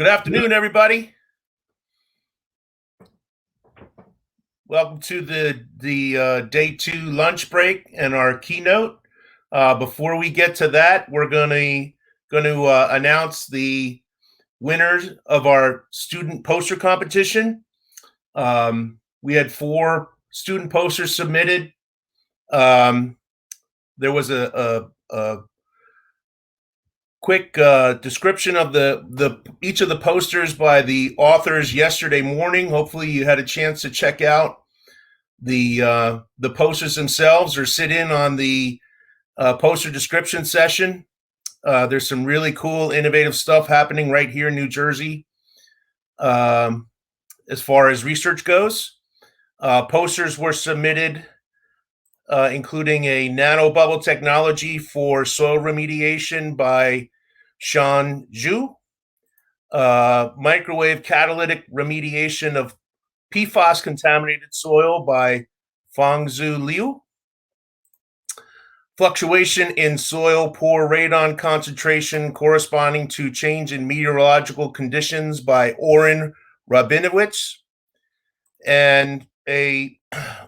Good afternoon, everybody. Welcome to the day 2 lunch break and our keynote. Before we get to that, we're going to announce the winners of our student poster competition. We had 4 student posters submitted. There was a quick description of each of the posters by the authors yesterday morning. Hopefully you had a chance to check out the posters themselves or sit in on the poster description session. There's some really cool, innovative stuff happening right here in New Jersey as far as research goes. Posters were submitted including a nanobubble technology for soil remediation by Sean Zhu, microwave catalytic remediation of PFAS contaminated soil by Fangzhu Liu, fluctuation in soil pore radon concentration corresponding to change in meteorological conditions by Oren Rabinowitz, and a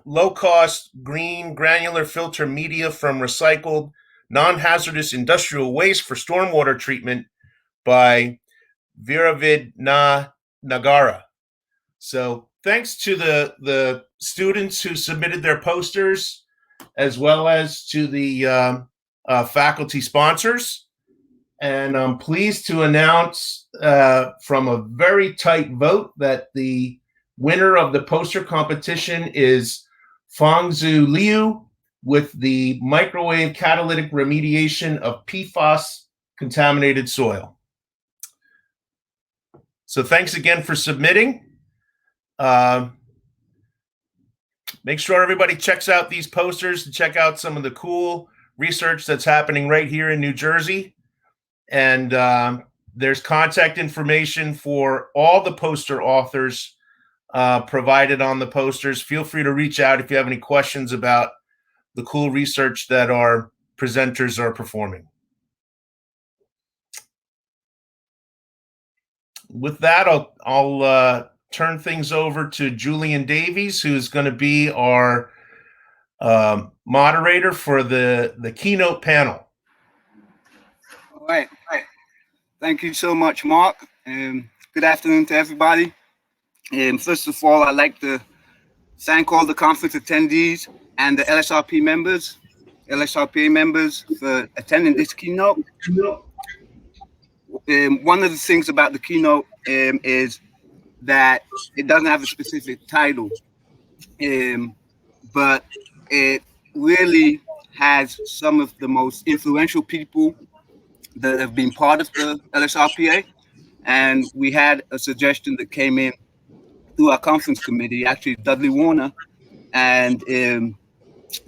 low-cost green granular filter media from recycled non-hazardous industrial waste for stormwater treatment by Viravid Nagara. So thanks to the students who submitted their posters, as well as to the faculty sponsors. And I'm pleased to announce from a very tight vote that the winner of the poster competition is Fangzhu Liu with the microwave catalytic remediation of PFAS contaminated soil. So thanks again for submitting. Make sure everybody checks out these posters and check out some of the cool research that's happening right here in New Jersey. And there's contact information for all the poster authors provided on the posters. Feel free to reach out if you have any questions about the cool research that our presenters are performing. With that, I'll turn things over to Julian Davies, who's going to be our moderator for the keynote panel. All right. Thank you so much, Mark. Good afternoon to everybody. First of all, I'd like to thank all the conference attendees and the LSRPA members for attending this keynote. One of the things about the keynote is that it doesn't have a specific title, but it really has some of the most influential people that have been part of the LSRPA. And we had a suggestion that came in through our conference committee. Actually, Dudley Warner and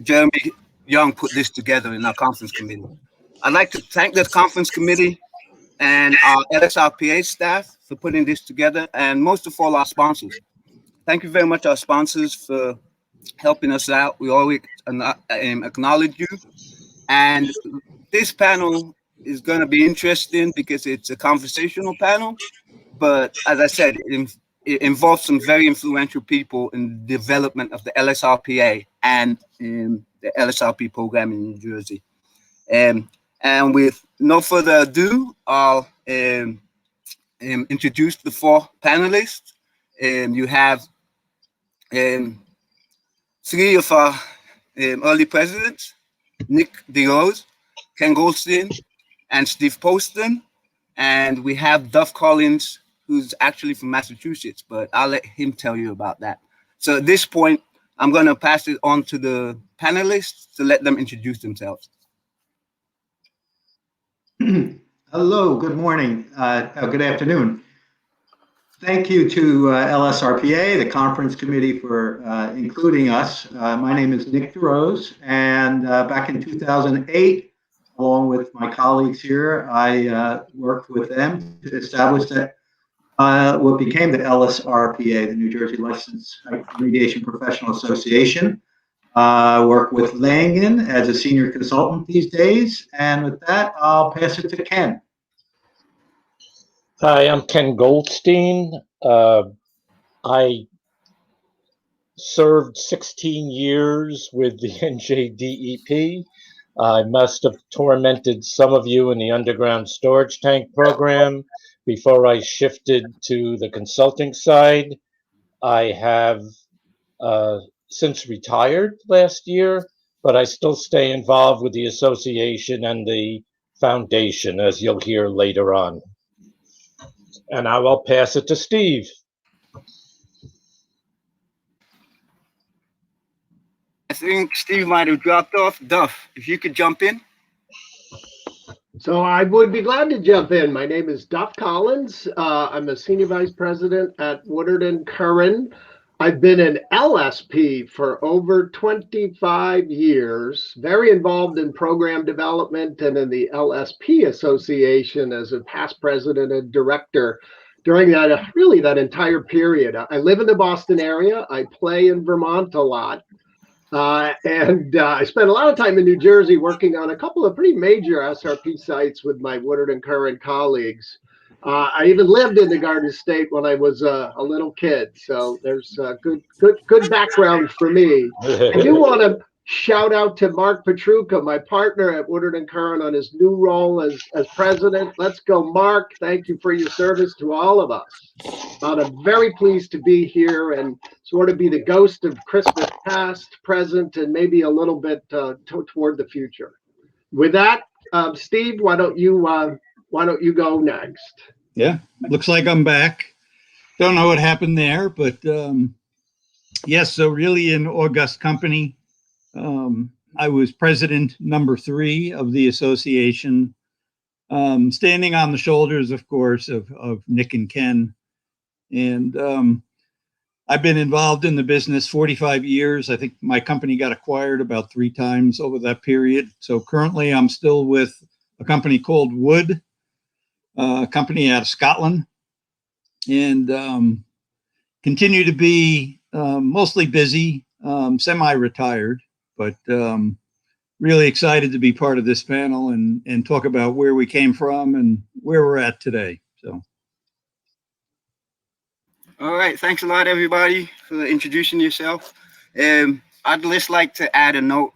Jeremy Young put this together in our conference committee. I'd like to thank the conference committee and our LSRPA staff for putting this together, and most of all, our sponsors. Thank you very much, our sponsors, for helping us out. We always acknowledge you. And this panel is going to be interesting because it's a conversational panel, but as I said, it involves some very influential people in the development of the LSRPA and in the LSRP program in New Jersey. And with no further ado, I'll introduce the 4 panelists. You have 3 of our early presidents, Nick DeRose, Ken Goldstein, and Steve Posten. And we have Duff Collins, who's actually from Massachusetts, but I'll let him tell you about that. So at this point, I'm going to pass it on to the panelists to let them introduce themselves. Hello, good morning, good afternoon. Thank you to LSRPA, the conference committee, for including us. My name is Nick DeRose, and back in 2008, along with my colleagues here, I worked with them to establish that what became the LSRPA, the New Jersey Licensed Remediation Professional Association. Work with Langen as a senior consultant these days. And with that, I'll pass it to Ken. Hi, I'm Ken Goldstein. I served 16 years with the NJDEP. I must have tormented some of you in the underground storage tank program before I shifted to the consulting side. I have since retired last year, but I still stay involved with the association and the foundation, as you'll hear later on. And I will pass it to Steve. I think Steve might have dropped off. Duff, if you could jump in. So I would be glad to jump in. My name is Duff Collins. I'm a senior vice president at Woodard & Curran. I've been an LSP for over 25 years, very involved in program development and in the LSP Association as a past president and director during that, really that entire period. I live in the Boston area. I play in Vermont a lot. I spent a lot of time in New Jersey working on a couple of pretty major SRP sites with my Woodard & Curran colleagues. I even lived in the Garden State when I was a little kid, so there's a good background for me. I do want to shout out to Mark Petruka, my partner at Woodard & Curran, on his new role as president. Let's go, Mark. Thank you for your service to all of us. I'm very pleased to be here and sort of be the ghost of Christmas past, present, and maybe a little bit toward the future. With that, Steve, why don't you go next? Yeah, looks like I'm back. Don't know what happened there, but yes, so really an august company. I was president number 3 of the association, standing on the shoulders, of course, of Nick and Ken. And I've been involved in the business 45 years. I think my company got acquired about 3 times over that period. So currently I'm still with a company called Wood, a company out of Scotland, and continue to be mostly busy, semi-retired, but really excited to be part of this panel and talk about where we came from and where we're at today. So. All right. Thanks a lot, everybody, for introducing yourself. I'd just like to add a note,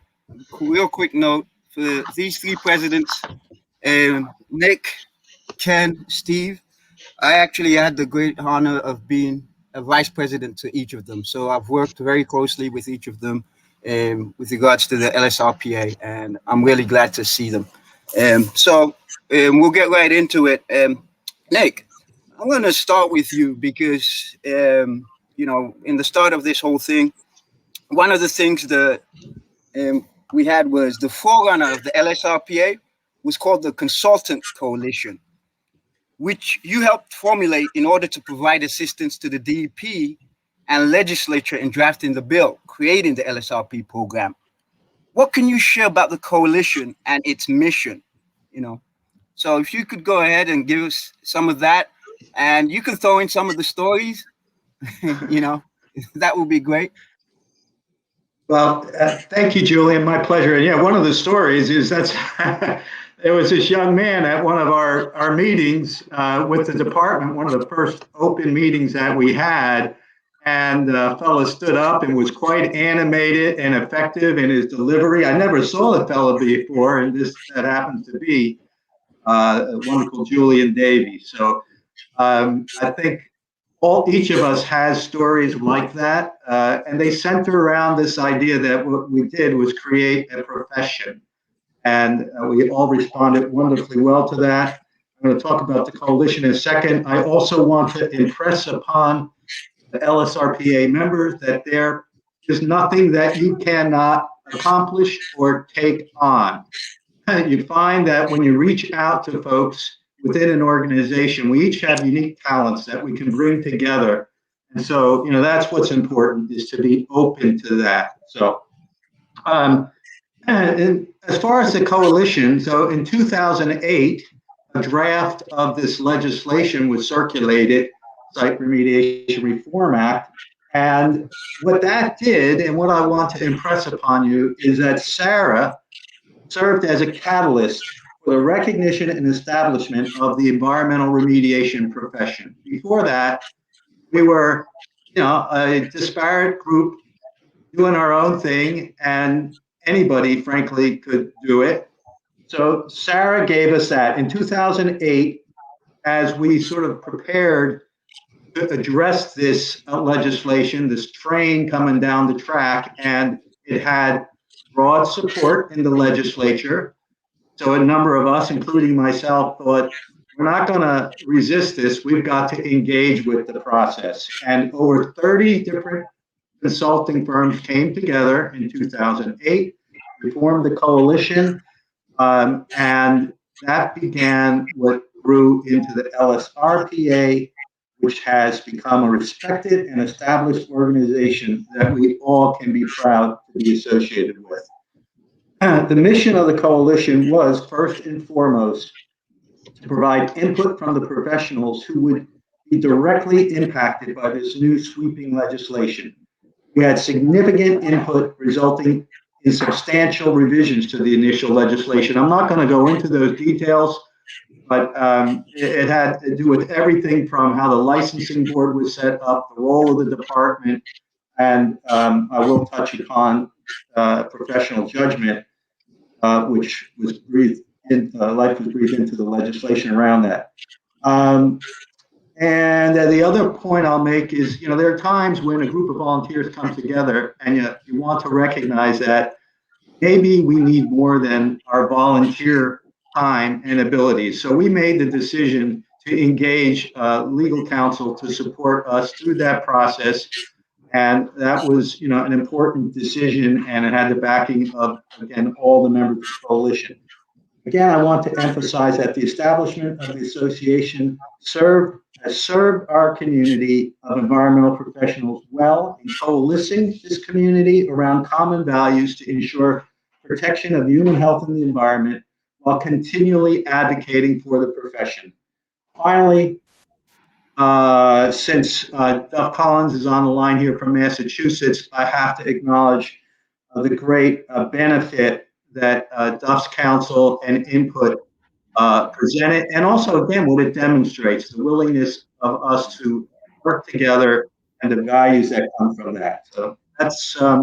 real quick note for these 3 presidents, Nick, Ken, Steve. I actually had the great honor of being a vice president to each of them. So I've worked very closely with each of them with regards to the LSRPA, and I'm really glad to see them. So we'll get right into it. Nick, I'm going to start with you because, in the start of this whole thing, one of the things that we had was the forerunner of the LSRPA was called the Consultant Coalition, which you helped formulate in order to provide assistance to the DEP and legislature in drafting the bill, creating the LSRP program. What can you share about the coalition and its mission? So if you could go ahead and give us some of that, and you can throw in some of the stories, that would be great. Well, thank you, Julian. My pleasure. And yeah, one of the stories is there was this young man at one of our meetings with the department, one of the first open meetings that we had. And the fellow stood up and was quite animated and effective in his delivery. I never saw the fellow before, and that happens to be wonderful Julian Davies. So I think each of us has stories like that, and they center around this idea that what we did was create a profession, and we all responded wonderfully well to that. I'm going to talk about the coalition in a second. I also want to impress upon the LSRPA members that there is nothing that you cannot accomplish or take on. You find that when you reach out to folks within an organization, we each have unique talents that we can bring together. And so, that's what's important, is to be open to that. So, and as far as the coalition, so in 2008, a draft of this legislation was circulated, Site Remediation Reform Act. And what that did, and what I want to impress upon you, is that Sarah served as a catalyst for for the recognition and establishment of the environmental remediation profession. Before that, we were, a disparate group doing our own thing, and anybody, frankly, could do it. So Sarah gave us that. In 2008, as we sort of prepared to address this legislation, this train coming down the track, and it had broad support in the legislature. So a number of us, including myself, thought, we're not going to resist this. We've got to engage with the process. And over 30 different consulting firms came together in 2008. We formed the coalition, and that began what grew into the LSRPA, which has become a respected and established organization that we all can be proud to be associated with. The mission of the coalition was, first and foremost, to provide input from the professionals who would be directly impacted by this new sweeping legislation. We had significant input resulting in substantial revisions to the initial legislation. I'm not going to go into those details, but it had to do with everything from how the licensing board was set up, the role of the department, and I will touch upon professional judgment, which was breathed in, life was breathed into the legislation around that. And the other point I'll make is, there are times when a group of volunteers come together and you want to recognize that maybe we need more than our volunteer time and abilities. So we made the decision to engage legal counsel to support us through that process. And that was, an important decision, and it had the backing of, again, all the members of the coalition. Again, I want to emphasize that the establishment of the association has served our community of environmental professionals well in coalescing this community around common values to ensure protection of human health and the environment while continually advocating for the profession. Finally, since Duff Collins is on the line here from Massachusetts, I have to acknowledge the great benefit that Duff's counsel and input presented, and also, again, what it demonstrates, the willingness of us to work together and the values that come from that. So that's how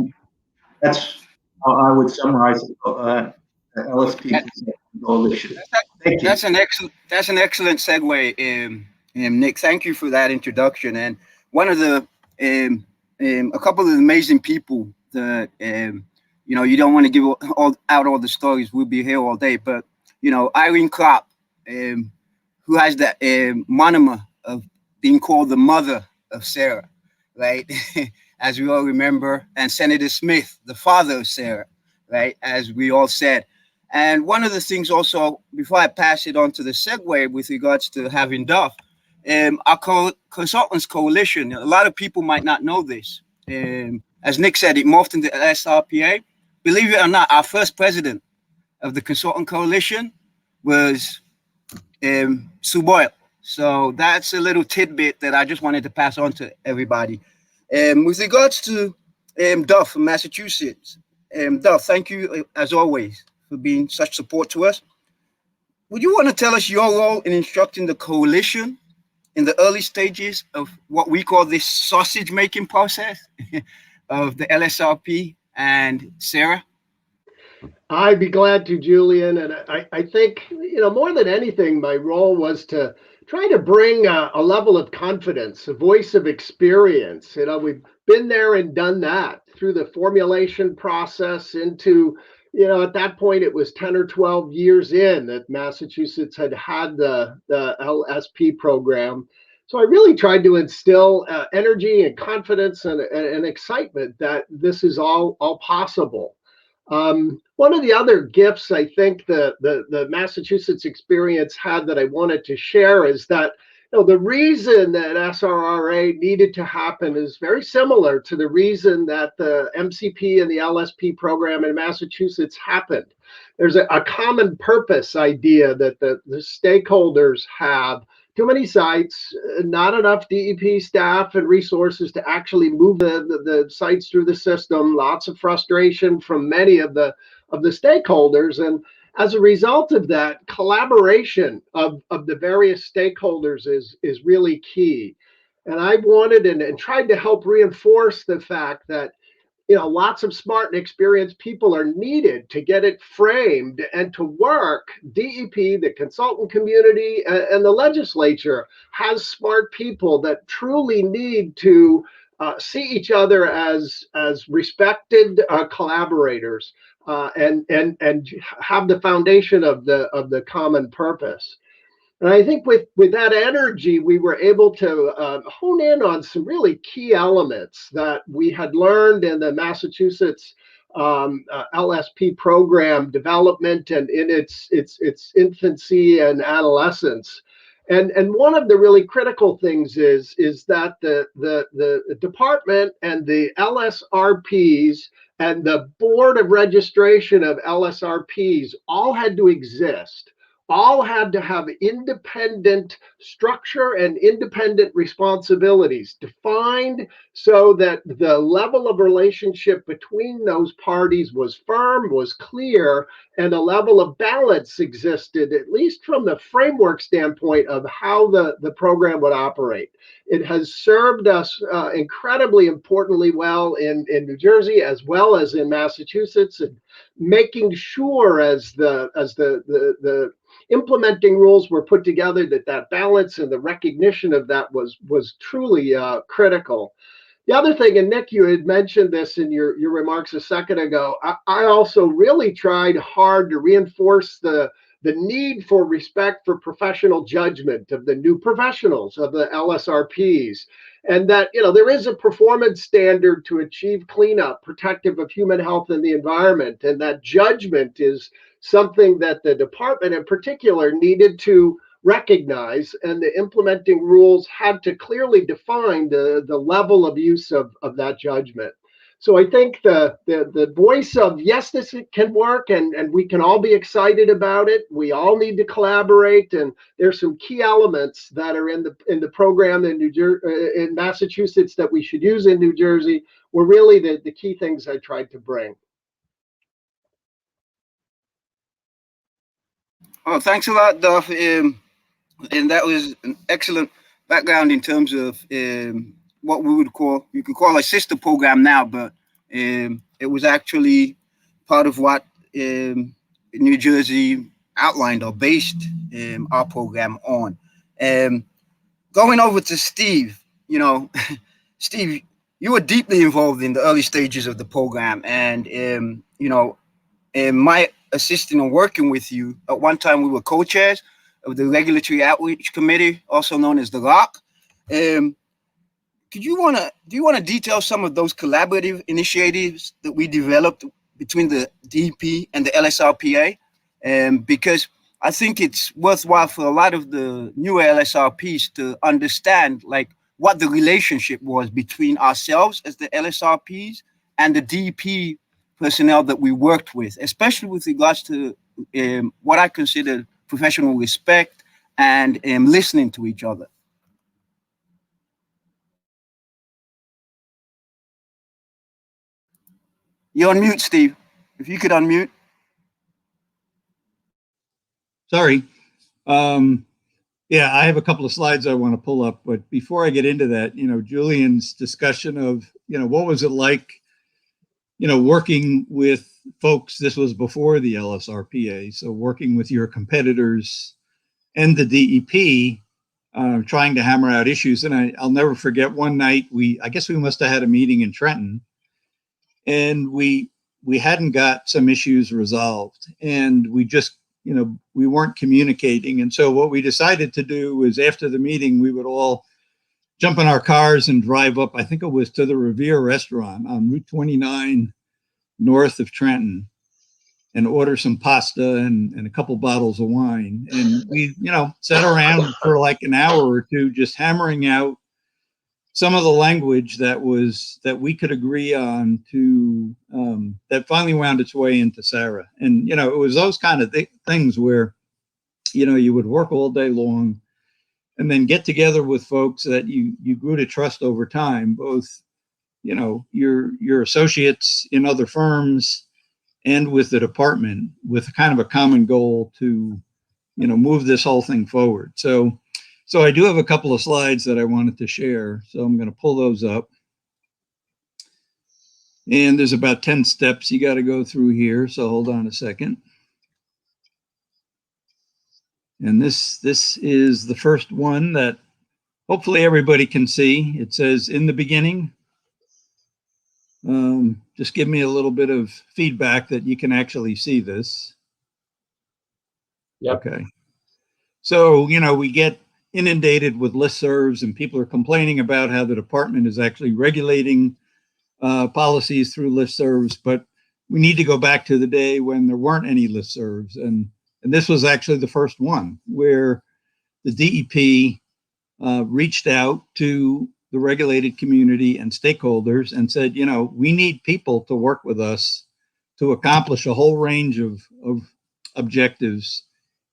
I would summarize the LSP coalition. Thank you. That's an excellent segue, Nick. Thank you for that introduction. And one of the a couple of amazing people that you don't want to give out all the stories. We'll be here all day, but Irene Klopp, who has that moniker of being called the mother of Sarah, right? As we all remember, and Senator Smith, the father of Sarah, right? As we all said. And one of the things also, before I pass it on to the segue with regards to having Duff, our consultants coalition, a lot of people might not know this. As Nick said, it morphed into LSRPA. Believe it or not, our first president of the consultant coalition was Sue Boyle. So that's a little tidbit that I just wanted to pass on to everybody. With regards to Duff from Massachusetts, Duff, thank you as always for being such support to us. Would you want to tell us your role in instructing the coalition in the early stages of what we call this sausage making process of the LSRP and Sarah? I'd be glad to, Julian. And I think, more than anything, my role was to try to bring a level of confidence, a voice of experience. We've been there and done that through the formulation process into, at that point, it was 10 or 12 years in that Massachusetts had the LSP program. So I really tried to instill energy and confidence and excitement that this is all possible. One of the other gifts I think the Massachusetts experience had that I wanted to share is that the reason that SRRA needed to happen is very similar to the reason that the MCP and the LSP program in Massachusetts happened. There's a common purpose idea that the stakeholders have. Too many sites, not enough DEP staff and resources to actually move the sites through the system. Lots of frustration from many of the stakeholders, and as a result of that, collaboration of the various stakeholders is really key. And I wanted and tried to help reinforce the fact that lots of smart and experienced people are needed to get it framed and to work. DEP, the consultant community, and the legislature has smart people that truly need to see each other as respected collaborators and have the foundation of the common purpose. And I think with that energy, we were able to hone in on some really key elements that we had learned in the Massachusetts LSP program development and in its infancy and adolescence. And one of the really critical things is that the department and the LSRPs and the board of registration of LSRPs all had to exist, all had to have independent structure and independent responsibilities defined so that the level of relationship between those parties was firm, was clear, and a level of balance existed, at least from the framework standpoint of how the program would operate. It has served us incredibly importantly well in New Jersey as well as in Massachusetts, and making sure as the implementing rules were put together that balance and the recognition of that was truly critical. The other thing, and Nick, you had mentioned this in your remarks a second ago, I also really tried hard to reinforce the need for respect for professional judgment of the new professionals of the LSRPs, and that there is a performance standard to achieve cleanup, protective of human health and the environment, and that judgment is something that the department in particular needed to recognize, and the implementing rules had to clearly define the level of use of that judgment. So I think the voice of, yes, this can work, and we can all be excited about it. We all need to collaborate, and there's some key elements that are in the program in Massachusetts that we should use in New Jersey were really the key things I tried to bring. Oh, thanks a lot, Duff. And that was an excellent background in terms of what you could call a sister program now, but it was actually part of what New Jersey outlined or based our program on. Going over to Steve, Steve, you were deeply involved in the early stages of the program, and my assisting and working with you. At one time, we were co-chairs of the Regulatory Outreach Committee, also known as the ROC. Do you want to detail some of those collaborative initiatives that we developed between the DEP and the LSRPA? Because I think it's worthwhile for a lot of the newer LSRPs to understand what the relationship was between ourselves as the LSRPs and the DEP personnel that we worked with, especially with regards to what I consider professional respect and listening to each other. You're on mute, Steve. If you could unmute. Sorry. Yeah, I have a couple of slides I want to pull up, but before I get into that, Julian's discussion of, what was it like, working with folks. This was before the LSRPA, so working with your competitors and the DEP, trying to hammer out issues. And I'll never forget one night, I guess we must have had a meeting in Trenton, and we hadn't got some issues resolved, and we just, we weren't communicating. And so what we decided to do was, after the meeting, we would all jump in our cars and drive up, I think it was to the Revere restaurant on Route 29 north of Trenton, and order some pasta and a couple bottles of wine. And we, sat around for like an hour or two, just hammering out some of the language that we could agree on to, that finally wound its way into SARA. And, it was those kind of things where, you would work all day long and then get together with folks that you grew to trust over time, both, your associates in other firms and with the department with kind of a common goal to, move this whole thing forward. So I do have a couple of slides that I wanted to share. So I'm going to pull those up. And there's about 10 steps you got to go through here. So hold on a second. And this is the first one that hopefully everybody can see. It says, in the beginning. Just give me a little bit of feedback that you can actually see this. Yep. Okay. So, we get inundated with listservs and people are complaining about how the department is actually regulating policies through listservs, but we need to go back to the day when there weren't any listservs. And this was actually the first one where the DEP reached out to the regulated community and stakeholders and said, we need people to work with us to accomplish a whole range of objectives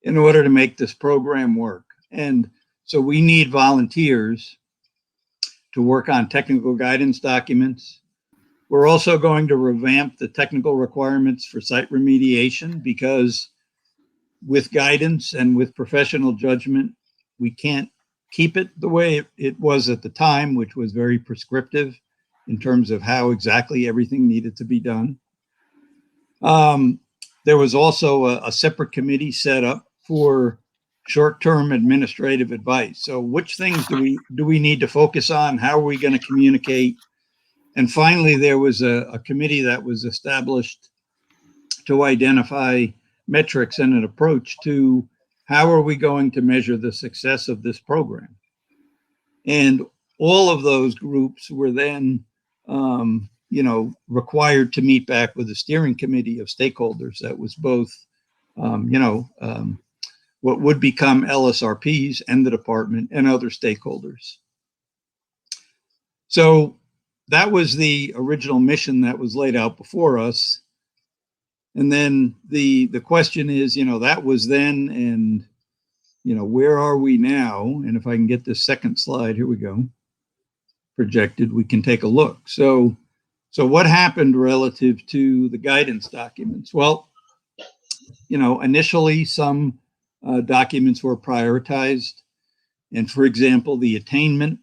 in order to make this program work. And so we need volunteers to work on technical guidance documents. We're also going to revamp the technical requirements for site remediation because with guidance and with professional judgment, we can't keep it the way it was at the time, which was very prescriptive in terms of how exactly everything needed to be done. There was also a separate committee set up for short-term administrative advice. So which things do we need to focus on? How are we going to communicate? And finally, there was a committee that was established to identify metrics and an approach to how are we going to measure the success of this program. And all of those groups were then, required to meet back with a steering committee of stakeholders that was both, what would become LSRPs and the department and other stakeholders. So that was the original mission that was laid out before us. And then the question is, that was then, and, where are we now? And if I can get this second slide, here we go, projected, we can take a look. So what happened relative to the guidance documents? Well, initially some documents were prioritized. And for example, the attainment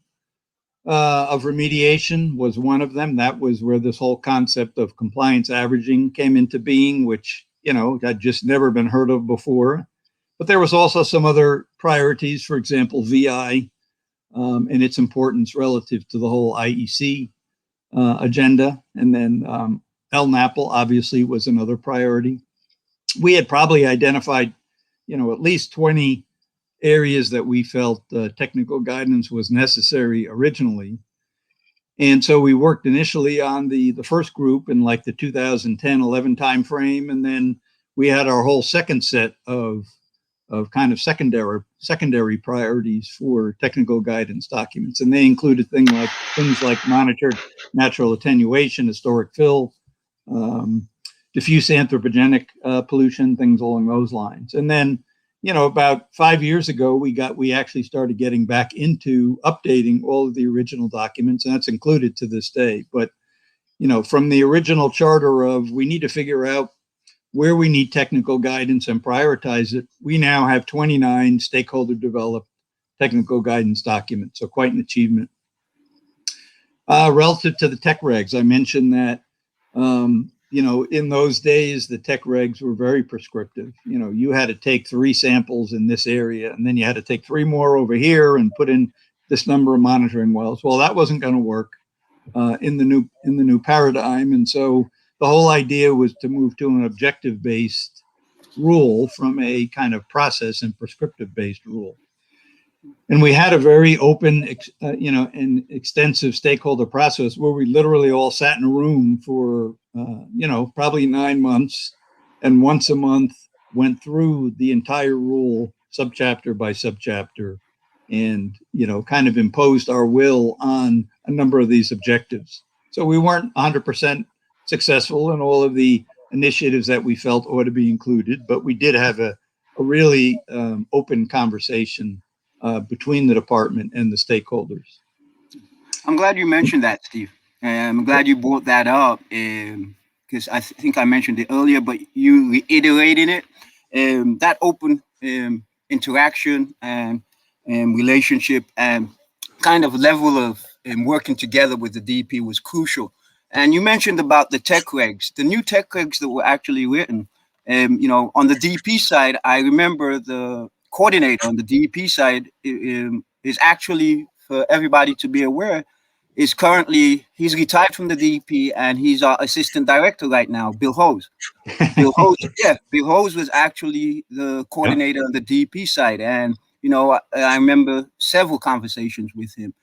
of remediation was one of them. That was where this whole concept of compliance averaging came into being, which, had just never been heard of before. But there was also some other priorities, for example, VI and its importance relative to the whole IEC agenda. And then LNAPL obviously was another priority. We had probably identified, at least 20 areas that we felt technical guidance was necessary originally. And so we worked initially on the first group in like the 2010-11 timeframe. And then we had our whole second set of kind of secondary priorities for technical guidance documents. And they included things like monitored natural attenuation, historic fill, diffuse anthropogenic pollution, things along those lines. And then, about 5 years ago, we actually started getting back into updating all of the original documents, and that's included to this day. But, from the original charter of we need to figure out where we need technical guidance and prioritize it, we now have 29 stakeholder developed technical guidance documents. So quite an achievement. Relative to the tech regs, I mentioned that, in those days, the tech regs were very prescriptive. You had to take 3 samples in this area, and then you had to take 3 more over here and put in this number of monitoring wells. Well, that wasn't going to work in the new paradigm. And so the whole idea was to move to an objective-based rule from a kind of process and prescriptive-based rule. And we had a very open, and extensive stakeholder process where we literally all sat in a room for, probably 9 months, and once a month went through the entire rule subchapter by subchapter and, kind of imposed our will on a number of these objectives. So we weren't 100% successful in all of the initiatives that we felt ought to be included, but we did have a really open conversation between the department and the stakeholders. I'm glad you mentioned that, Steve. And I'm glad you brought that up, because I think I mentioned it earlier, but you reiterated it. That open interaction and relationship and kind of level of working together with the DP was crucial. And you mentioned about the tech regs, the new tech regs that were actually written. On the DP side, I remember the coordinator on the DP side is actually, for everybody to be aware, is currently, he's retired from the DP and he's our assistant director right now, Bill Hose. Bill Hose was actually the coordinator on the DP side. And, I remember several conversations with him.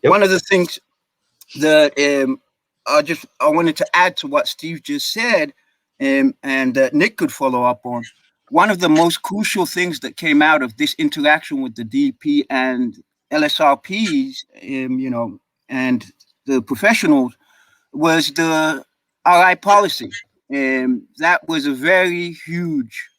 One of the things that I wanted to add to what Steve just said, and Nick could follow up on, one of the most crucial things that came out of this interaction with the DP and LSRPs, and the professionals, was the RI policy. That was a very huge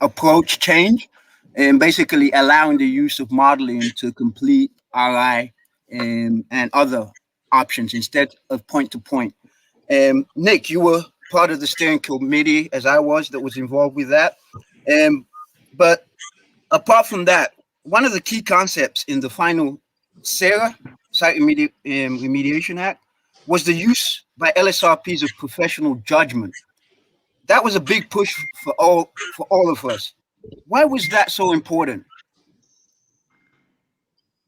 approach change, and basically allowing the use of modeling to complete RI and other options instead of point-to-point. Nick, you were part of the steering committee, as I was, that was involved with that. But apart from that, one of the key concepts in the final SARA, Site Remediation Act, was the use by LSRPs of professional judgment. That was a big push for all of us. Why was that so important?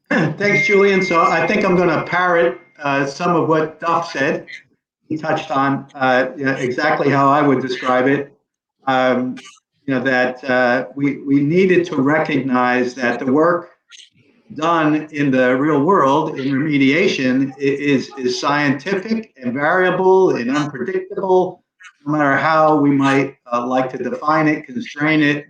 Thanks, Julian. So I think I'm going to parrot some of what Duff said. He touched on exactly how I would describe it. That we needed to recognize that the work done in the real world in remediation is scientific and variable and unpredictable, no matter how we might like to define it, constrain it.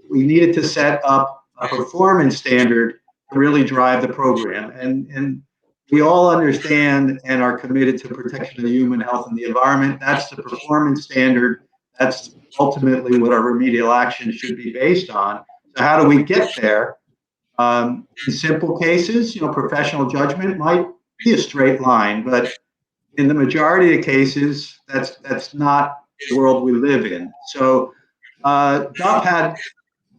We needed to set up a performance standard to really drive the program. And we all understand and are committed to protection of human health and the environment. That's the performance standard. That's ultimately what our remedial action should be based on. So how do we get there? In simple cases, professional judgment might be a straight line, but in the majority of cases, that's not the world we live in. So Duff had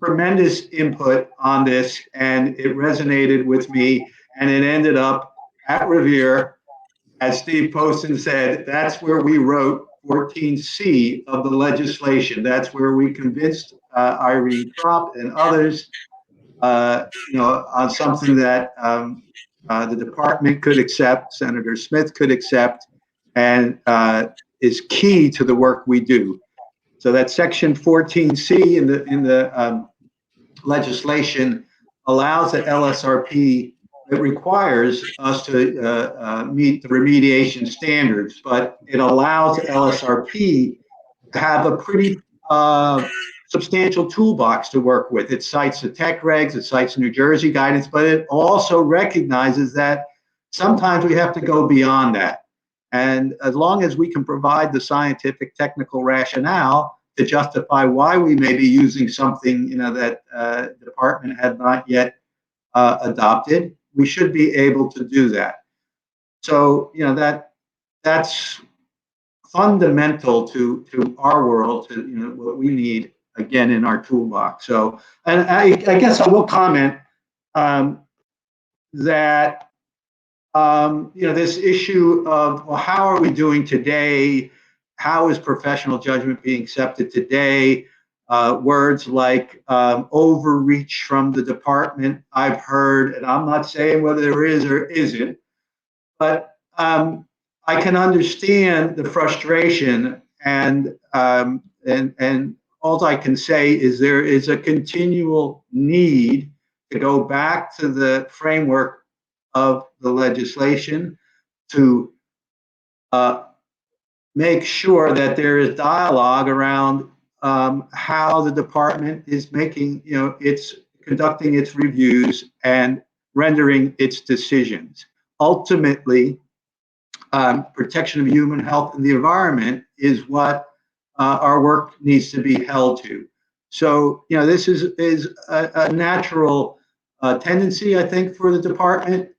tremendous input on this, and it resonated with me, and it ended up at Revere, as Steve Posten said, that's where we wrote 14C of the legislation. That's where we convinced Irene Kropp and others, on something that the department could accept, Senator Smith could accept, and is key to the work we do. So that section 14C in the legislation allows the LSRP. It requires us to meet the remediation standards, but it allows the LSRP to have a pretty substantial toolbox to work with. It cites the tech regs, it cites New Jersey guidance, but it also recognizes that sometimes we have to go beyond that. And as long as we can provide the scientific, technical rationale to justify why we may be using something, that the department had not yet adopted, we should be able to do that. So, that's fundamental to our world, to what we need again in our toolbox. So, and I guess I will comment that this issue of, well, how are we doing today? How is professional judgment being accepted today? Words like overreach from the department, I've heard, and I'm not saying whether there is or isn't, but I can understand the frustration, and all I can say is there is a continual need to go back to the framework of the legislation to make sure that there is dialogue around how the department is making, it's conducting its reviews and rendering its decisions. Ultimately, protection of human health and the environment is what our work needs to be held to. So, this is a natural tendency, I think, for the department.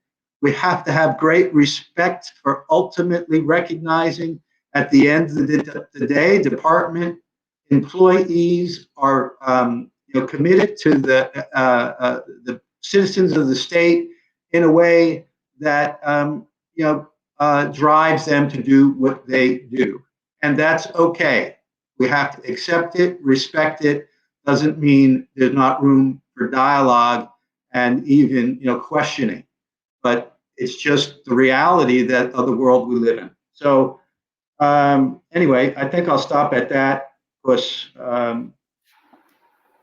We have to have great respect for ultimately recognizing at the end of the day, department employees are committed to the citizens of the state in a way that drives them to do what they do, and that's okay. We have to accept it, respect it. Doesn't mean there's not room for dialogue and even questioning, but it's just the reality that of the world we live in. So anyway, I think I'll stop at that because others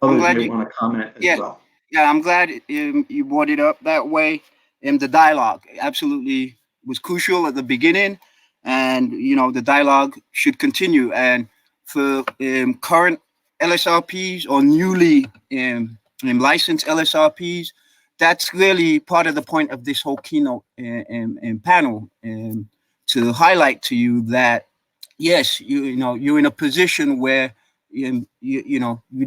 may want to comment as well. Yeah, I'm glad you brought it up that way. The dialogue absolutely was crucial at the beginning, and the dialogue should continue. And for current LSRPs or newly licensed LSRPs, that's really part of the point of this whole keynote panel, to highlight to you that yes, you're in a position where you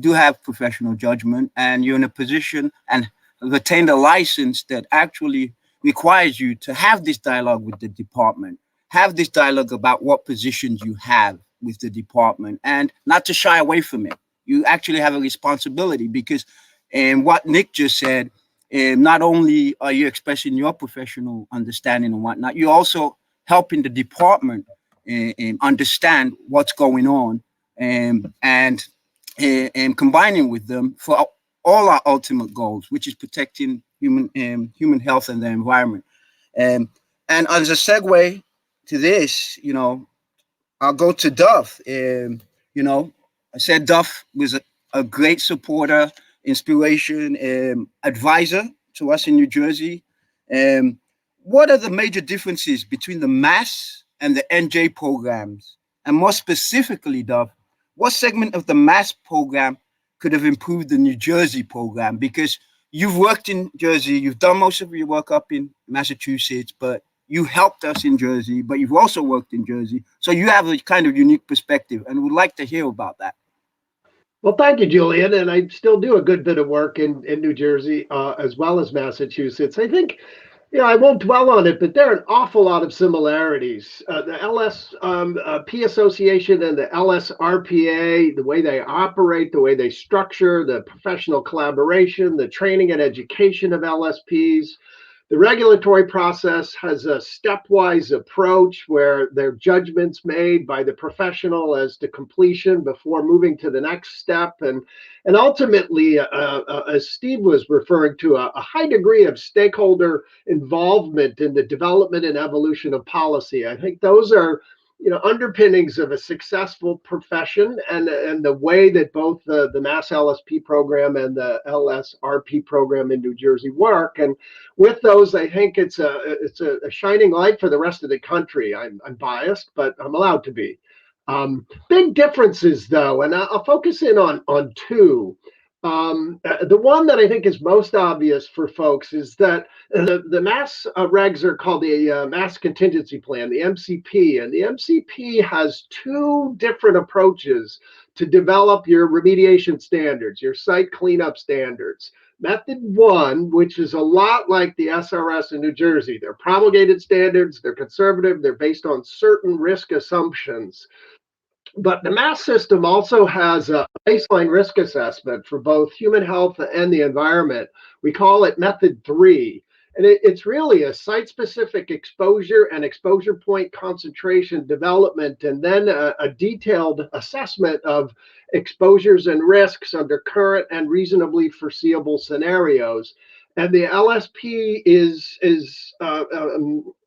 do have professional judgment, and you're in a position and have attained a license that actually requires you to have this dialogue with the department, have this dialogue about what positions you have with the department, and not to shy away from it. You actually have a responsibility because, what Nick just said, not only are you expressing your professional understanding and whatnot, you're also helping the department understand what's going on, and combining with them for all our ultimate goals, which is protecting human health and the environment. And as a segue to this, I'll go to Duff. I said Duff was a great supporter, inspiration, advisor to us in New Jersey. What are the major differences between the MASS and the NJ programs? And more specifically, Duff, what segment of the MASS program could have improved the New Jersey program? Because you've worked in Jersey, you've done most of your work up in Massachusetts, but you helped us in Jersey, but you've also worked in Jersey. So you have a kind of unique perspective, and we'd like to hear about that. Well, thank you, Julian. And I still do a good bit of work in New Jersey as well as Massachusetts. I think, I won't dwell on it, but there are an awful lot of similarities. The LSP Association and the LSRPA, the way they operate, the way they structure, the professional collaboration, the training and education of LSPs. The regulatory process has a stepwise approach where there are judgments made by the professional as to completion before moving to the next step. And ultimately, as Steve was referring to, a high degree of stakeholder involvement in the development and evolution of policy. I think those are underpinnings of a successful profession, and the way that both the MASS LSP program and the LSRP program in New Jersey work. And with those, I think it's a shining light for the rest of the country. I'm biased, but I'm allowed to be. Big differences, though, and I'll focus in on two. The one that I think is most obvious for folks is that the MASS regs are called the MASS Contingency Plan, the MCP, and the MCP has two different approaches to develop your remediation standards, your site cleanup standards. Method one, which is a lot like the SRS in New Jersey. They're promulgated standards, they're conservative, they're based on certain risk assumptions. But the MASS system also has a baseline risk assessment for both human health and the environment. We call it Method 3. And it's really a site-specific exposure and exposure point concentration development, and then a detailed assessment of exposures and risks under current and reasonably foreseeable scenarios. And the LSP is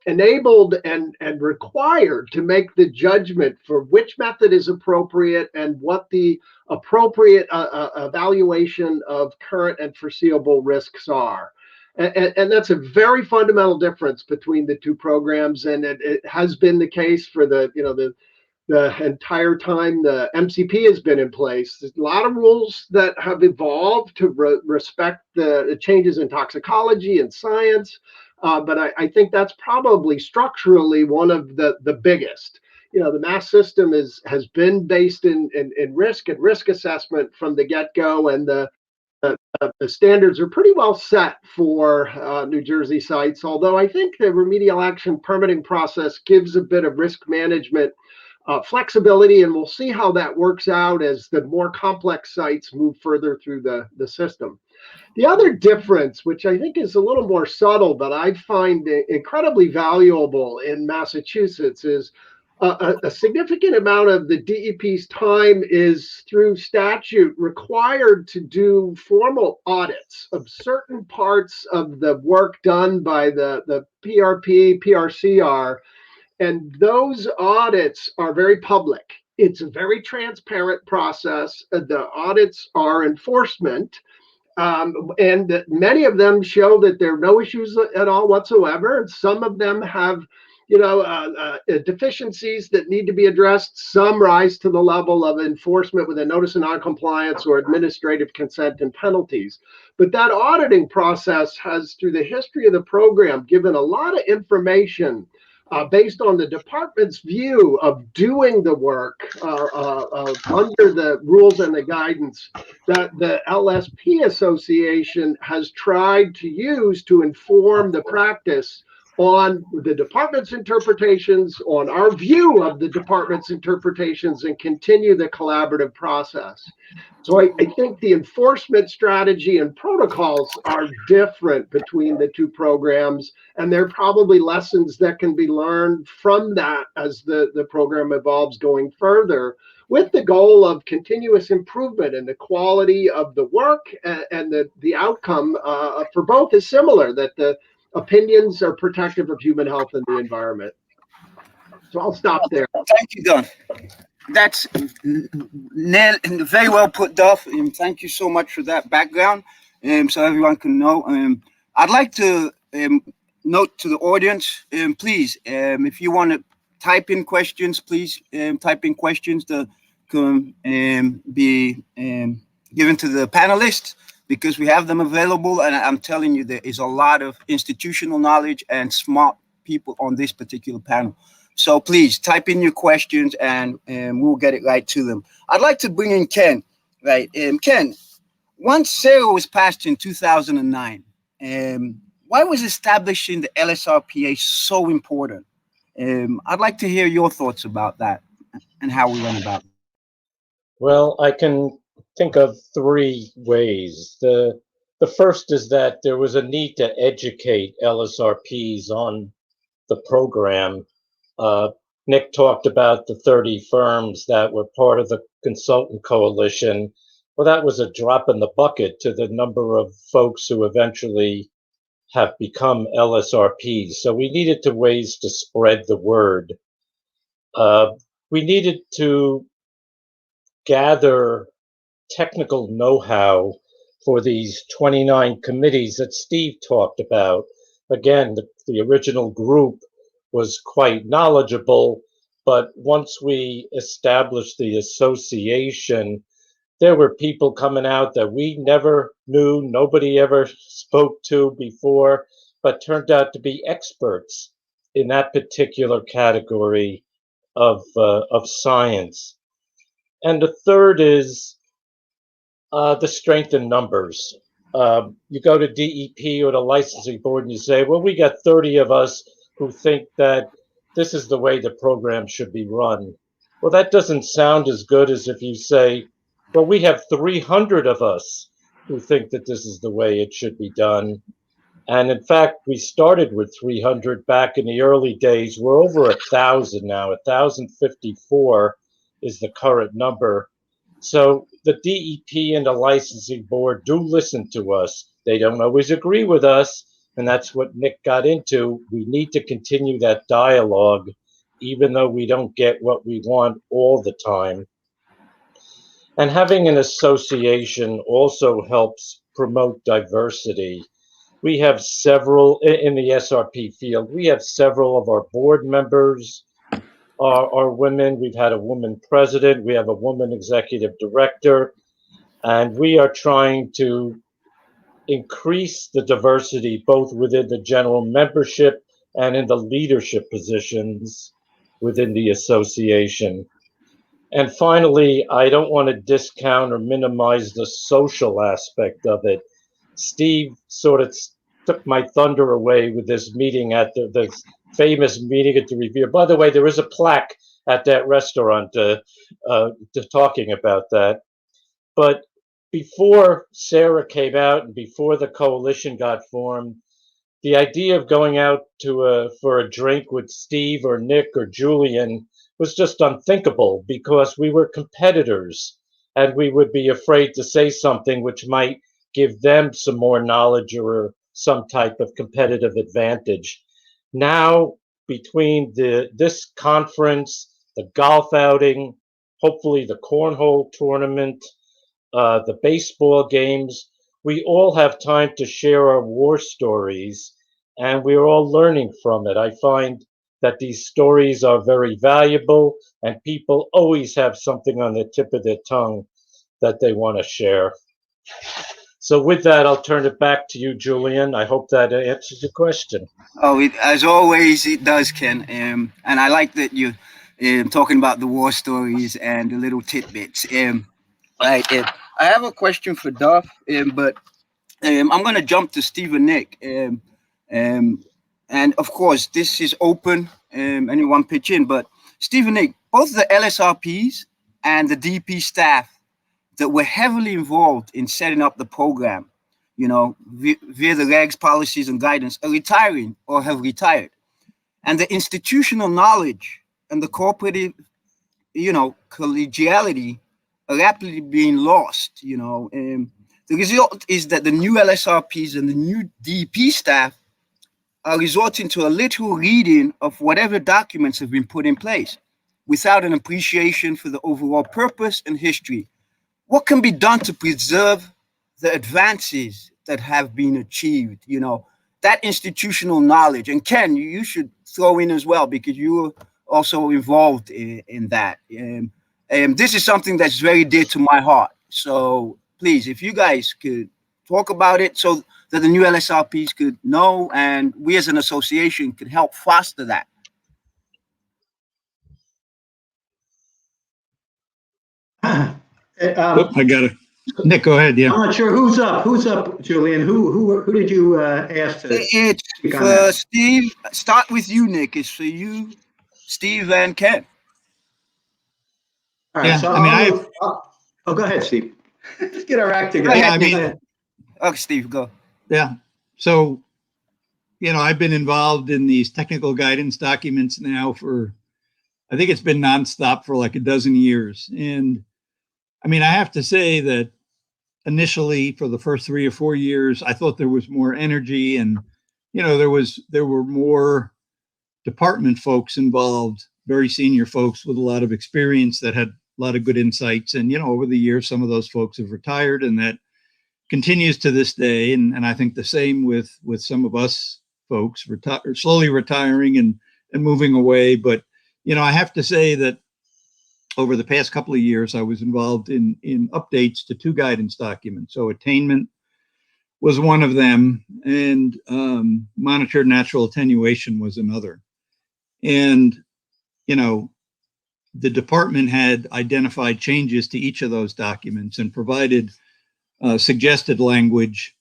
enabled and required to make the judgment for which method is appropriate and what the appropriate evaluation of current and foreseeable risks are. And that's a very fundamental difference between the two programs, and it has been the case for the entire time the MCP has been in place. There's a lot of rules that have evolved to respect the changes in toxicology and science, but I think that's probably structurally one of the biggest. The MASS system has been based in risk and risk assessment from the get-go, and the the standards are pretty well set for New Jersey sites, although I think the remedial action permitting process gives a bit of risk management flexibility, and we'll see how that works out as the more complex sites move further through the system. The other difference, which I think is a little more subtle, but I find incredibly valuable in Massachusetts, is a significant amount of the DEP's time is through statute required to do formal audits of certain parts of the work done by the PRP, PRCR, and those audits are very public. It's a very transparent process. The audits are enforcement. And many of them show that there are no issues at all whatsoever. And some of them have, deficiencies that need to be addressed. Some rise to the level of enforcement with a notice of noncompliance or administrative consent and penalties. But that auditing process has, through the history of the program, given a lot of information based on the department's view of doing the work under the rules and the guidance that the LSP Association has tried to use to inform the practice on the department's interpretations, on our view of the department's interpretations, and continue the collaborative process. So I think the enforcement strategy and protocols are different between the two programs, and there are probably lessons that can be learned from that as the program evolves going further, with the goal of continuous improvement in the quality of the work, and the outcome for both is similar, that the opinions are protective of human health and the environment. So I'll stop there. Thank you, Don. That's very well put, Duff. Thank you so much for that background, so everyone can know. I'd like to note to the audience, please, if you want to type in questions, please type in questions that can be given to the panelists, because we have them available, and I'm telling you, there is a lot of institutional knowledge and smart people on this particular panel. So please type in your questions, and we'll get it right to them. I'd like to bring in Ken. Right, Ken, once SARA was passed in 2009, why was establishing the LSRPA so important? I'd like to hear your thoughts about that and how we went about it. Well, I can think of three ways. The first is that there was a need to educate LSRPs on the program. Nick talked about the 30 firms that were part of the consultant coalition. Well, that was a drop in the bucket to the number of folks who eventually have become LSRPs. So we needed to ways to spread the word. We needed to gather technical know-how for these 29 committees that Steve talked about. Again, the original group was quite knowledgeable, but once we established the association, there were people coming out that we never knew, nobody ever spoke to before, but turned out to be experts in that particular category of science. And the third is the strength in numbers. You go to DEP or the licensing board and you say, well, we got 30 of us who think that this is the way the program should be run. Well, that doesn't sound as good as if you say, well, we have 300 of us who think that this is the way it should be done. And in fact, we started with 300 back in the early days. We're over 1,000 now. 1,054 is the current number. So the DEP and the licensing board do listen to us. They don't always agree with us. And that's what Nick got into. We need to continue that dialogue, even though we don't get what we want all the time. And having an association also helps promote diversity. We have several in the SRP field. We have several of our board members are women. We've had a woman president. We have a woman executive director. And we are trying to increase the diversity both within the general membership and in the leadership positions within the association. And finally, I don't want to discount or minimize the social aspect of it. Steve sort of took my thunder away with this meeting at the famous meeting at the Revere. By the way, there is a plaque at that restaurant talking about that. But before Sarah came out and before the coalition got formed, the idea of going out to for a drink with Steve or Nick or Julian was just unthinkable because we were competitors and we would be afraid to say something which might give them some more knowledge or some type of competitive advantage. Now, between this conference, the golf outing, hopefully the cornhole tournament, the baseball games, we all have time to share our war stories, and we're all learning from it. I find that these stories are very valuable, and people always have something on the tip of their tongue that they want to share. So with that, I'll turn it back to you, Julian. I hope that answers your question. Oh, as always, it does, Ken. And I like that you're talking about the war stories and the little tidbits. Right. I have a question for Duff, but I'm going to jump to Steve and Nick. And of course, this is open. Anyone pitch in. But Steve and Nick, both the LSRPs and the DP staff that were heavily involved in setting up the program, you know, via the regs, policies, and guidance, are retiring or have retired. And the institutional knowledge and the cooperative, you know, collegiality are rapidly being lost, you know. The result is that the new LSRPs and the new DP staff are resorting to a literal reading of whatever documents have been put in place without an appreciation for the overall purpose and history. What can be done to preserve the advances that have been achieved, you know, that institutional knowledge? And Ken, you should throw in as well, because you were also involved in that. This is something that's very dear to my heart. So please, if you guys could talk about it so that the new LSRPs could know, and we as an association could help foster that. I got it. Nick, go ahead. Yeah. I'm not sure who's up. Who's up, Julian? Who did you ask to? It's for Steve. Start with you, Nick. It's for you, Steve, and Ken. All right. Yeah, So I mean, go ahead, Steve. Let's get our act together. Go ahead, Nick. Okay, Steve, go. Yeah. So, you know, I've been involved in these technical guidance documents now for, I think it's been nonstop for like a dozen years. And I mean, I have to say that initially for the first 3 or 4 years, I thought there was more energy and, you know, there were more department folks involved, very senior folks with a lot of experience that had a lot of good insights. And, you know, over the years, some of those folks have retired, and that continues to this day. And I think the same with some of us folks slowly retiring and moving away. But, you know, I have to say that over the past couple of years, I was involved in updates to 2 guidance documents. So attainment was one of them, and monitored natural attenuation was another. And, you know, the department had identified changes to each of those documents and provided suggested language.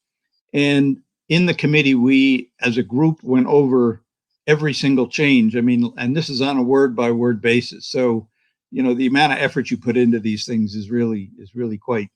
And in the committee, we as a group went over every single change. I mean, and this is on a word by word basis. So, you know, the amount of effort you put into these things is really quite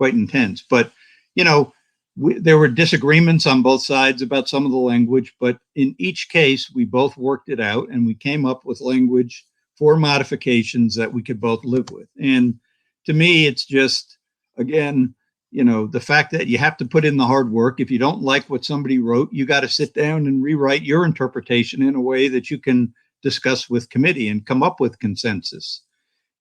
intense. But, you know, there were disagreements on both sides about some of the language, but in each case, we both worked it out and we came up with language for modifications that we could both live with. And to me, it's just, again, you know, the fact that you have to put in the hard work. If you don't like what somebody wrote, you got to sit down and rewrite your interpretation in a way that you can discuss with committee and come up with consensus.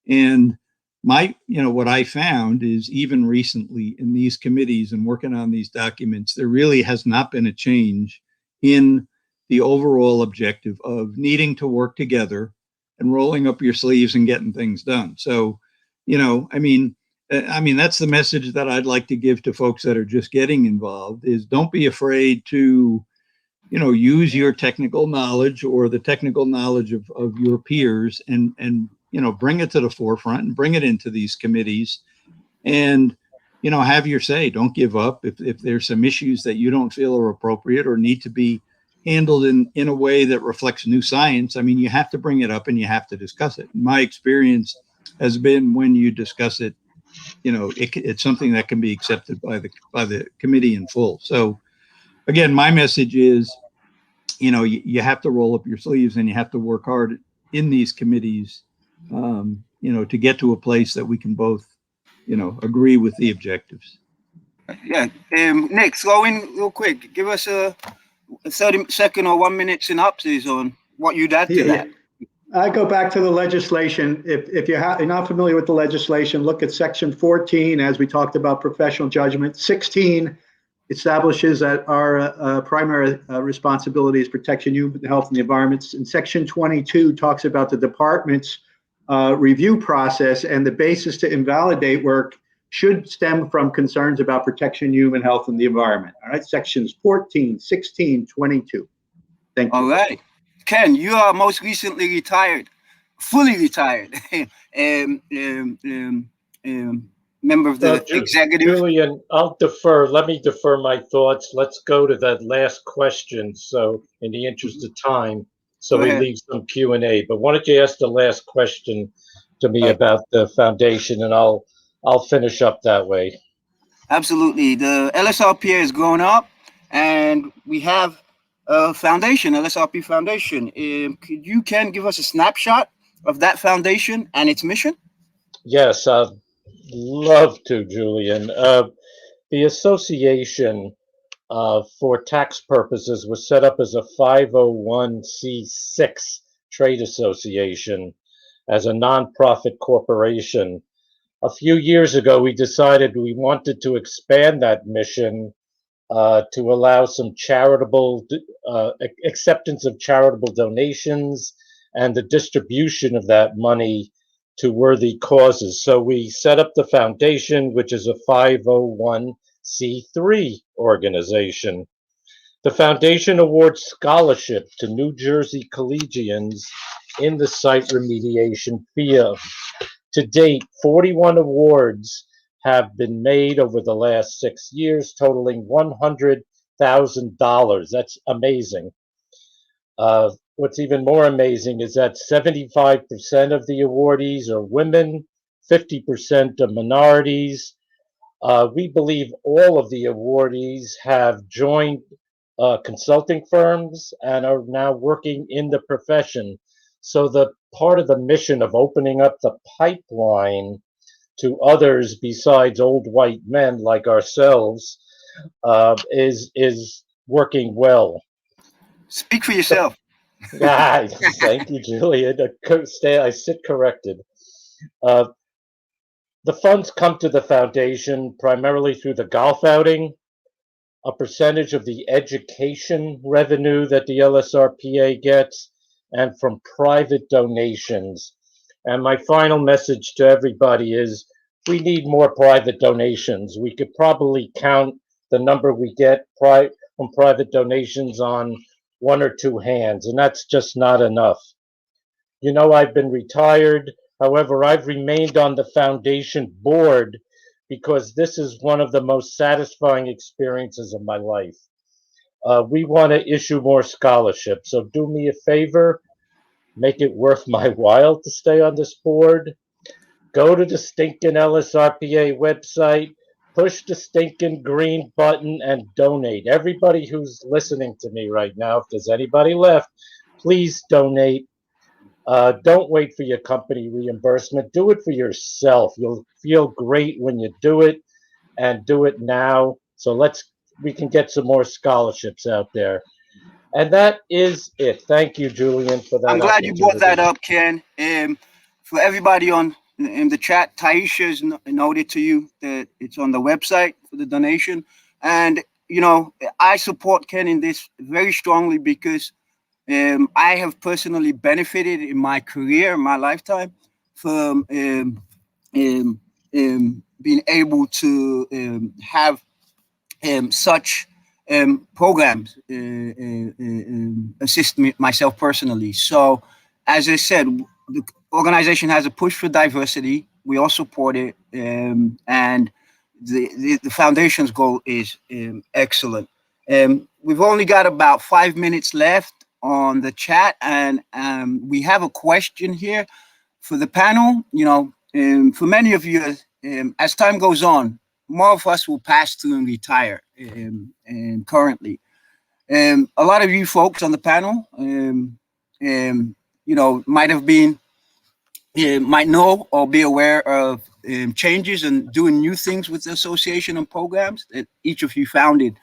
And what I found is even recently in these committees and working on these documents, there really has not been a change in the overall objective of needing to work together and rolling up your sleeves and getting things done. So, you know, I mean, that's the message that I'd like to give to folks that are just getting involved is don't be afraid to, you know, use your technical knowledge or the technical knowledge of your peers and, bring it to the forefront and bring it into these committees and, have your say. Don't give up. If there's some issues that you don't feel are appropriate or need to be handled in a way that reflects new science, I mean, you have to bring it up and you have to discuss it. My experience has been when you discuss it, it's something that can be accepted by the committee in full. So again, my message is, you have to roll up your sleeves and you have to work hard in these committees, to get to a place that we can both, agree with the objectives. Yeah. Nick, throw in real quick. Give us a 30-second or 1 minute synopsis on what you'd add to that. I go back to the legislation. If you're not familiar with the legislation, look at section 14, as we talked about professional judgment. 16 establishes that our primary responsibility is protection of human health and the environment. And section 22 talks about the department's review process, and the basis to invalidate work should stem from concerns about protection of human health and the environment. All right, sections 14, 16, 22. Thank you. All right. Ken, you are most recently retired, fully retired, member of the executive. Julian, let me defer my thoughts. Let's go to that last question. So in the interest of time, so we leave some Q&A, but why don't you ask the last question to me about the foundation, and I'll finish up that way. Absolutely. The LSRPA has grown up, and we have a foundation, LSRP Foundation. Could you, Ken, give us a snapshot of that foundation and its mission? Yes, I'd love to, Julian. The association for tax purposes was set up as a 501c6 trade association as a nonprofit corporation. A few years ago, we decided we wanted to expand that mission to allow some charitable acceptance of charitable donations and the distribution of that money to worthy causes. So we set up the foundation, which is a 501c3 organization. The foundation awards scholarship to New Jersey collegians in the site remediation field. To date, 41 awards have been made over the last 6 years, totaling $100,000. That's amazing. What's even more amazing is that 75% of the awardees are women, 50% are minorities. We believe all of the awardees have joined consulting firms and are now working in the profession. So the part of the mission of opening up the pipeline to others besides old white men like ourselves is working well. Speak for yourself. Thank you, Julian. I sit corrected. The funds come to the foundation primarily through the golf outing, a percentage of the education revenue that the LSRPA gets, and from private donations. And my final message to everybody is we need more private donations. We could probably count the number we get from private donations on 1 or 2 hands, and that's just not enough. I've been retired. However, I've remained on the foundation board because this is one of the most satisfying experiences of my life. We want to issue more scholarships, so do me a favor, make it worth my while to stay on this board. Go to the stinking LSRPA website, push the stinking green button, and donate. Everybody who's listening to me right now, if there's anybody left, please donate. Don't wait for your company reimbursement. Do it for yourself. You'll feel great when you do it, and do it now. So we can get some more scholarships out there. And that is it. Thank you, Julian, for that. I'm glad you brought that up, Ken. For everybody in the chat, Taisha has noted to you that it's on the website for the donation. And, I support Ken in this very strongly because I have personally benefited in my career, in my lifetime, from being able to have such programs assist myself personally. So, as I said, organization has a push for diversity. We all support it, and the foundation's goal is excellent. We've only got about 5 minutes left on the chat, and we have a question here for the panel. For many of you, as time goes on, more of us will pass through and retire. Currently, a lot of you folks on the panel, might know or be aware of changes and doing new things with the association and programs that each of you founded.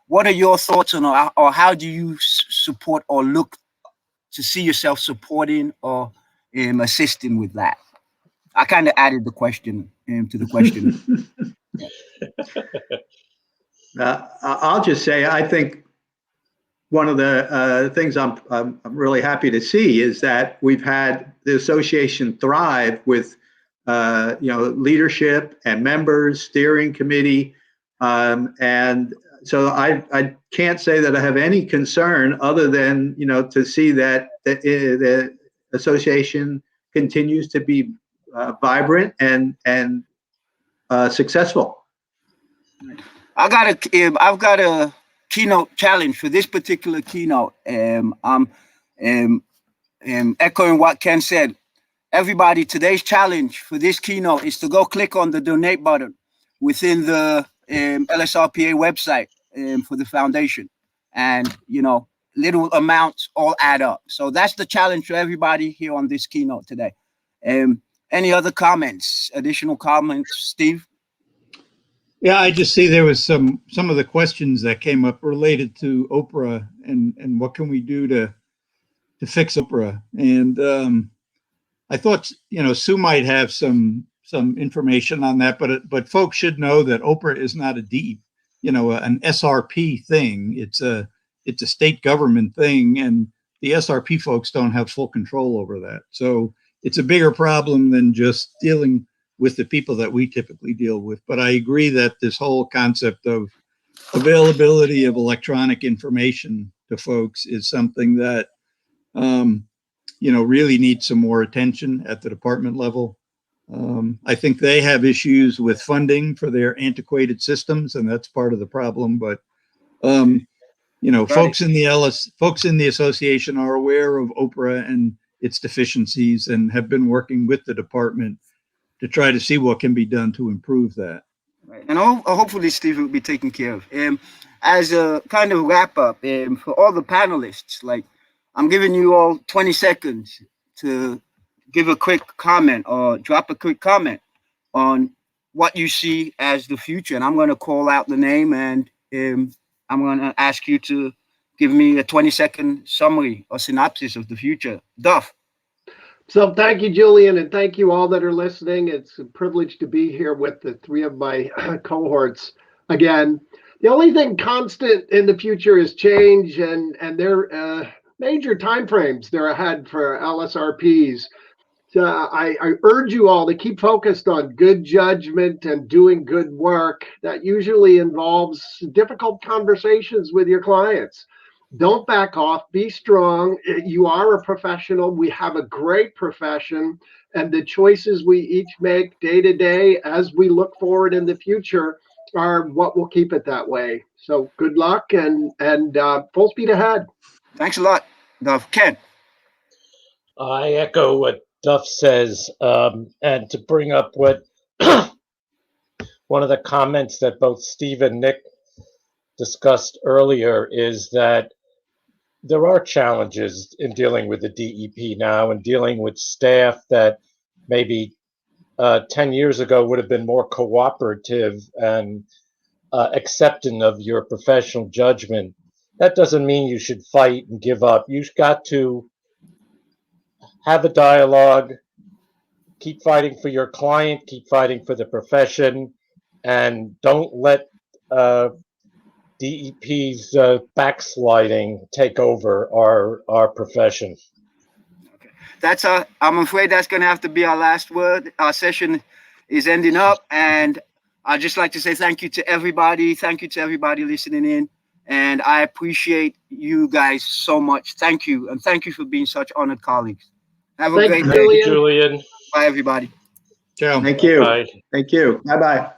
What are your thoughts on, or how do you support or look to see yourself supporting or assisting with that? I kind of added the question to the question. I'll just say, I think one of the things I'm really happy to see is that we've had the association thrive with leadership and members, steering committee, and so I can't say that I have any concern other than to see that the association continues to be vibrant and successful. I've got a keynote challenge for this particular keynote. I'm echoing what Ken said. Everybody, today's challenge for this keynote is to go click on the donate button within the LSRPA website for the foundation, and little amounts all add up. So that's the challenge for everybody here on this keynote today. Any other comments? Additional comments, Steve? Yeah, I just see there was some of the questions that came up related to Oprah and what can we do to fix Oprah. And I thought Sue might have some information on that, but folks should know that Oprah is not an SRP thing. It's a state government thing, and the SRP folks don't have full control over that. So it's a bigger problem than just dealing with the people that we typically deal with. But I agree that this whole concept of availability of electronic information to folks is something that, really needs some more attention at the department level. I think they have issues with funding for their antiquated systems, and that's part of the problem. But, folks in the association are aware of Oprah and its deficiencies and have been working with the department to try to see what can be done to improve that. Right. And hopefully Steve will be taken care of. As a kind of wrap up, for all the panelists, I'm giving you all 20 seconds to give a quick comment or drop a quick comment on what you see as the future. And I'm going to call out the name, and I'm going to ask you to give me a 20-second summary or synopsis of the future. Duff. So thank you, Julian, and thank you all that are listening. It's a privilege to be here with the three of my cohorts again. The only thing constant in the future is change, and there major timeframes they're ahead for LSRPs. So I urge you all to keep focused on good judgment and doing good work. That usually involves difficult conversations with your clients. Don't back off. Be strong. You are a professional. We have a great profession, and the choices we each make day to day as we look forward in the future are what will keep it that way. So good luck and full speed ahead. Thanks a lot, Duff. Ken. I echo what Duff says, and to bring up what one of the comments that both Steve and Nick discussed earlier is that there are challenges in dealing with the DEP now and dealing with staff that maybe 10 years ago would have been more cooperative and accepting of your professional judgment. That doesn't mean you should fight and give up. You've got to have a dialogue, keep fighting for your client, keep fighting for the profession, and don't let DEP's backsliding take over our profession. Okay. I'm afraid that's going to have to be our last word. Our session is ending up, and I'd just like to say thank you to everybody. Thank you to everybody listening in, and I appreciate you guys so much. Thank you, and thank you for being such honored colleagues. Have a Thank great you, day. Thank you, Julian. Julian. Bye, everybody. Ciao. Thank you. Bye. Thank you. Bye-bye.